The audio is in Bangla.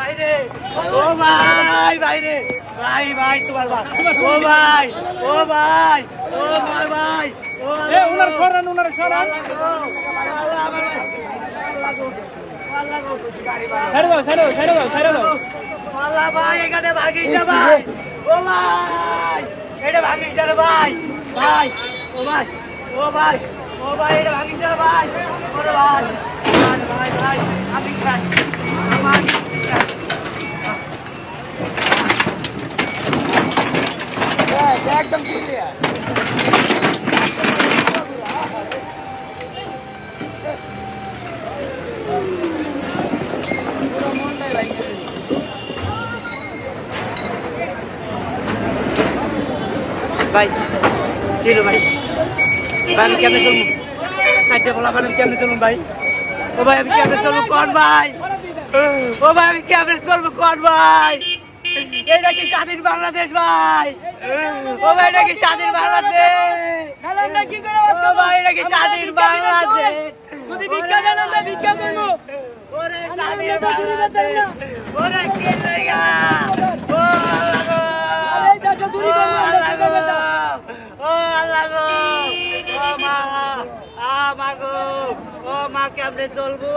বাইরে ও ভাই বাইরে ভাই ভাই তোমার ভাই ও ভাই ও ভাই ও ভাই ভাই ও উনার সরান ছেড়ে দাও আল্লাহ ভাই এখানে ভাগিস না ভাই ও ভাই এটা ভাগিস না ভাই ভাই ও ভাই ও ভাই ও ভাই এটা ভাগিস না ভাই ওরে ভাই ভাই ভাই আমি খাই আমার একদম ক্লিয়ার ভাই কি রে ভাই ভাই আমি কেমনে চলবো চারটে বলা আমি কেমনে চলবো ভাই ও ভাই আমি কেমনে চলবো কোন ভাই ও ভাই আমি কেমনে চলবো কোন ভাই এটা কি স্বাধীন বাংলাদেশ ভাই ও ভাই এটা কি স্বাধীন বাংলাদেশ ও ভাই এটা কি স্বাধীন বাংলাদেশ যদি ভিক্ষা দেন না ভিক্ষা করবো ওরে স্বাধীন বাংলাদেশ ওরে কি লাগা ও আল্লাহ গো ও আল্লাহ গো ও মা আ মা গো ও মা কেমনে চলবো